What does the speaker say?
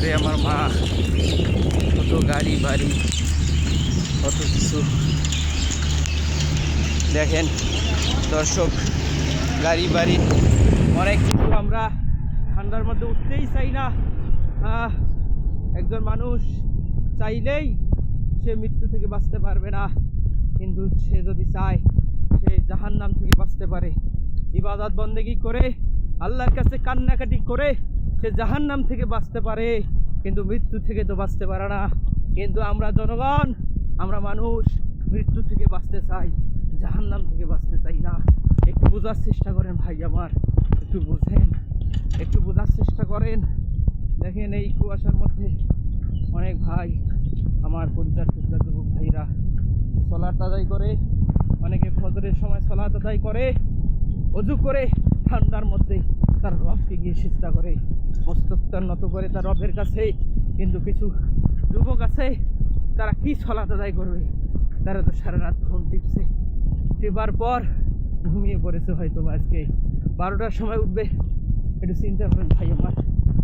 আরে আমার মা, কত গাড়ি বাড়ি, কত কিছু দেখেন দর্শক, গাড়ি বাড়ি অনেক কিছু। আমরা ঠান্ডার মধ্যে উঠতেই চাই না। একজন মানুষ চাইলেই সে মৃত্যু থেকে বাঁচতে পারবে না, কিন্তু সে যদি চায় সে জাহান্নাম থেকে বাঁচতে পারে। ইবাদত বন্দেগী করে আল্লাহর কাছে কান্নাকাটি করে সে জাহান্নাম থেকে বাঁচতে পারে, কিন্তু মৃত্যু থেকে তো বাঁচতে পারে না। কিন্তু আমরা জনগণ, আমরা মানুষ মৃত্যু থেকে বাঁচতে চাই, জাহান্নাম থেকে বাঁচতে চাই না। একটু বোঝার চেষ্টা করেন ভাই আমার, একটু বোঝেন, একটু বোঝার চেষ্টা করেন। দেখেন এই কুয়াশার মধ্যে অনেক ভাই, আমার পরিচার টুকরা যুবক ভাইরা সলাত আদায় করে, অনেকে ফজরের সময় সলাত আদায় করে, অজু করে ঠান্ডার মধ্যে তার রবকে গিয়ে সিজদা করে, মস্তকটা নত করে তার রবের কাছে। কিন্তু কিছু যুবক আছে, তারা কি সলাত আদায় করবে? তারা তো সারা রাত ফোন টিপছে, টিপার পর ঘুমিয়ে পড়েছে, হয়তো আজকে 12টার সময় উঠবে। একটু চিন্তা করেন ভাই আমার।